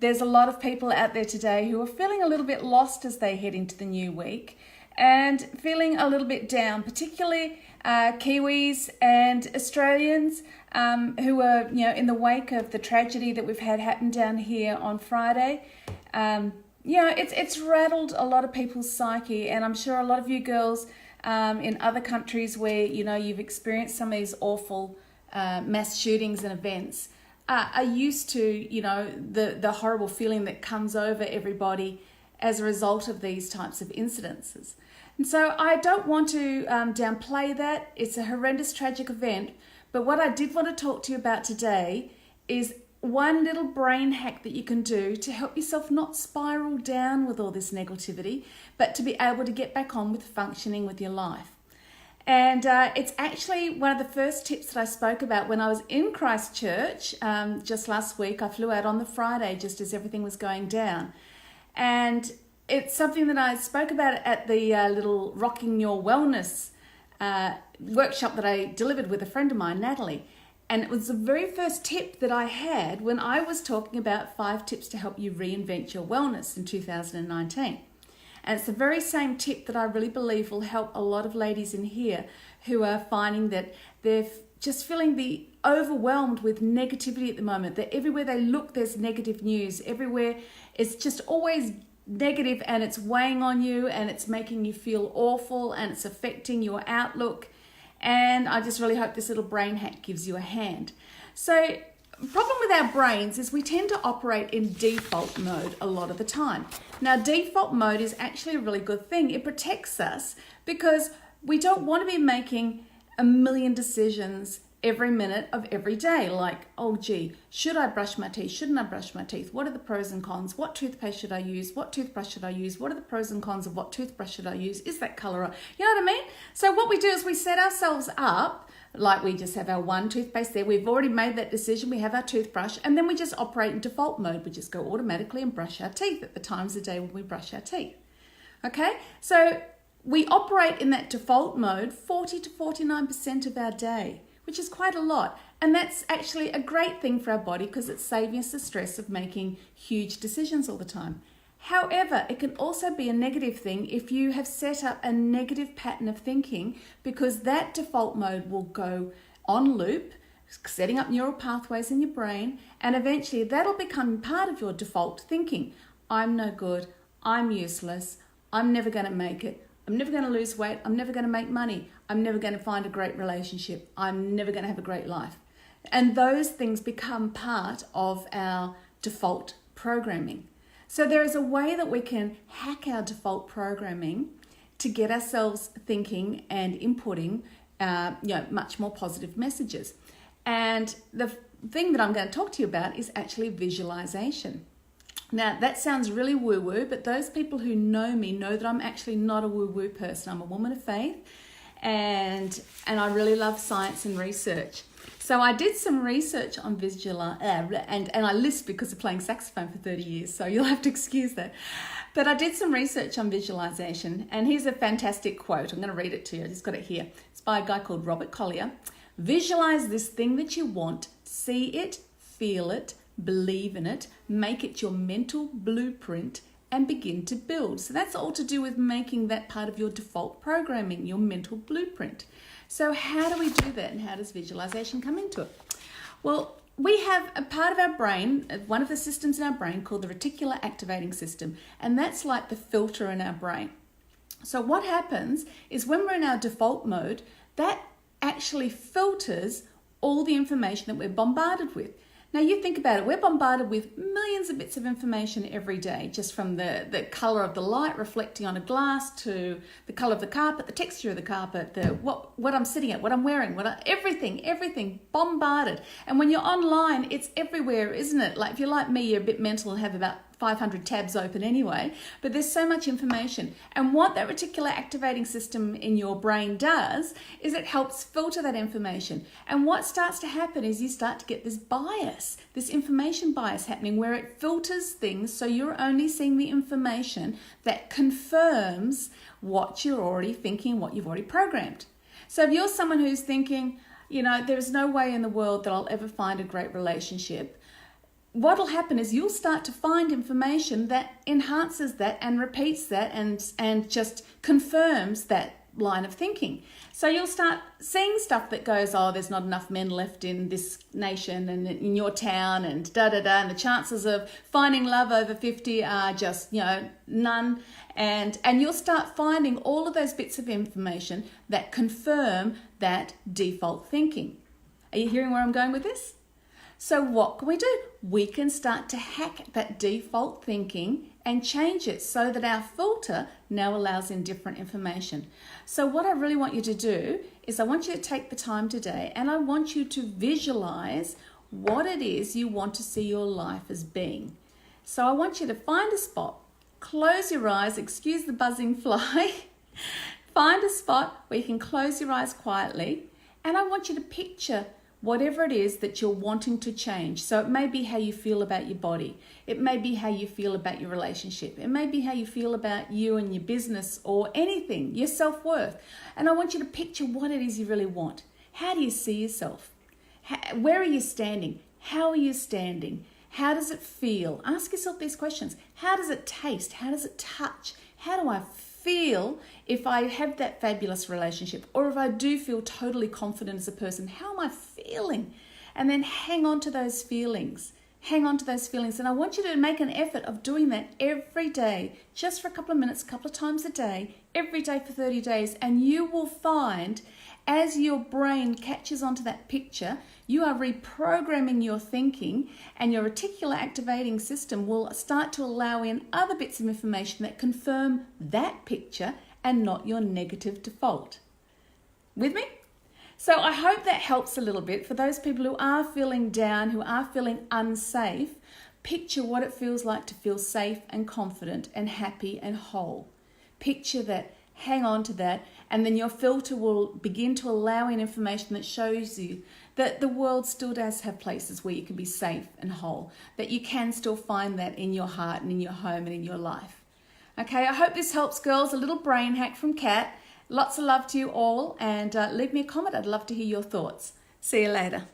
there's a lot of people out there today who are feeling a little bit lost as they head into the new week and feeling a little bit down, particularly Kiwis and Australians who are, in the wake of the tragedy that we've had happen down here on Friday. It's rattled a lot of people's psyche, and I'm sure a lot of you girls in other countries where, you've experienced some of these awful mass shootings and events are used to, the horrible feeling that comes over everybody as a result of these types of incidences. And so I don't want to downplay that. It's a horrendous, tragic event. But what I did want to talk to you about today is one little brain hack that you can do to help yourself not spiral down with all this negativity, but to be able to get back on with functioning with your life. And it's actually one of the first tips that I spoke about when I was in Christchurch just last week. I flew out on the Friday just as everything was going down. And it's something that I spoke about at the little Rocking Your Wellness workshop that I delivered with a friend of mine, Natalie. And it was the very first tip that I had when I was talking about 5 tips to help you reinvent your wellness in 2019. And it's the very same tip that I really believe will help a lot of ladies in here who are finding that they're just feeling overwhelmed with negativity at the moment, that everywhere they look, there's negative news. Everywhere it's just always negative, and it's weighing on you, and it's making you feel awful, and it's affecting your outlook. And I just really hope this little brain hack gives you a hand. So the problem with our brains is we tend to operate in default mode a lot of the time. Now, default mode is actually a really good thing. It protects us because we don't want to be making a million decisions every minute of every day, like, oh gee, should I brush my teeth? Shouldn't I brush my teeth? What are the pros and cons? What toothpaste should I use? What toothbrush should I use? What are the pros and cons of what toothbrush should I use? Is that color right? You know what I mean? So what we do is we set ourselves up like we just have our one toothpaste there. We've already made that decision. We have our toothbrush, and then we just operate in default mode. We just go automatically and brush our teeth at the times of the day when we brush our teeth. Okay, so we operate in that default mode 40 to 49% of our day, which is quite a lot. And that's actually a great thing for our body because it's saving us the stress of making huge decisions all the time. However, it can also be a negative thing if you have set up a negative pattern of thinking, because that default mode will go on loop, setting up neural pathways in your brain, and eventually that'll become part of your default thinking. I'm no good, I'm useless, I'm never going to make it, I'm never going to lose weight, I'm never going to make money, I'm never going to find a great relationship, I'm never going to have a great life. And those things become part of our default programming. So there is a way that we can hack our default programming to get ourselves thinking and inputting much more positive messages. And the thing that I'm going to talk to you about is actually visualization. Now, that sounds really woo-woo, but those people who know me know that I'm actually not a woo-woo person. I'm a woman of faith, and I really love science and research. So I did some research on and I lisp because of playing saxophone for 30 years, so you'll have to excuse that. But I did some research on visualization, and here's a fantastic quote. I'm going to read it to you. I just got it here. It's by a guy called Robert Collier. Visualize this thing that you want, see it, feel it, believe in it, make it your mental blueprint, and begin to build. So that's all to do with making that part of your default programming, your mental blueprint. So how do we do that, and how does visualization come into it? Well, we have a part of our brain, one of the systems in our brain called the reticular activating system, and that's like the filter in our brain. So what happens is when we're in our default mode, that actually filters all the information that we're bombarded with. Now you think about it, we're bombarded with millions of bits of information every day, just from the color of the light reflecting on a glass to the color of the carpet, the texture of the carpet, what I'm sitting at, what I'm wearing, everything bombarded. And when you're online, it's everywhere, isn't it? Like if you're like me, you're a bit mental and have about 500 tabs open anyway, but there's so much information. And what that reticular activating system in your brain does is it helps filter that information. And what starts to happen is you start to get this bias, this information bias happening, where it filters things so you're only seeing the information that confirms what you're already thinking, what you've already programmed. So if you're someone who's thinking, there's no way in the world that I'll ever find a great relationship, what'll happen is you'll start to find information that enhances that and repeats that and just confirms that line of thinking. So you'll start seeing stuff that goes, oh, there's not enough men left in this nation and in your town and da-da-da, and the chances of finding love over 50 are just, none. And you'll start finding all of those bits of information that confirm that default thinking. Are you hearing where I'm going with this? So what can we do? We can start to hack that default thinking and change it so that our filter now allows in different information. So what I really want you to do is I want you to take the time today and I want you to visualize what it is you want to see your life as being. So I want you to find a spot, close your eyes, excuse the buzzing fly, find a spot where you can close your eyes quietly, and I want you to picture whatever it is that you're wanting to change. So it may be how you feel about your body. It may be how you feel about your relationship. It may be how you feel about you and your business or anything, your self-worth. And I want you to picture what it is you really want. How do you see yourself? Where are you standing? How are you standing? How does it feel? Ask yourself these questions. How does it taste? How does it touch? How do I feel if I have that fabulous relationship, or if I do feel totally confident as a person? How am I feeling? And then hang on to those feelings. Hang on to those feelings. And I want you to make an effort of doing that every day, just for a couple of minutes, a couple of times a day, every day for 30 days. And you will find as your brain catches onto that picture, you are reprogramming your thinking, and your reticular activating system will start to allow in other bits of information that confirm that picture and not your negative default. With me? So I hope that helps a little bit for those people who are feeling down, who are feeling unsafe. Picture what it feels like to feel safe and confident and happy and whole. Picture that. Hang on to that, and then your filter will begin to allow in information that shows you that the world still does have places where you can be safe and whole, that you can still find that in your heart and in your home and in your life. Okay, I hope this helps, girls. A little brain hack from Kat. Lots of love to you all, and leave me a comment. I'd love to hear your thoughts. See you later.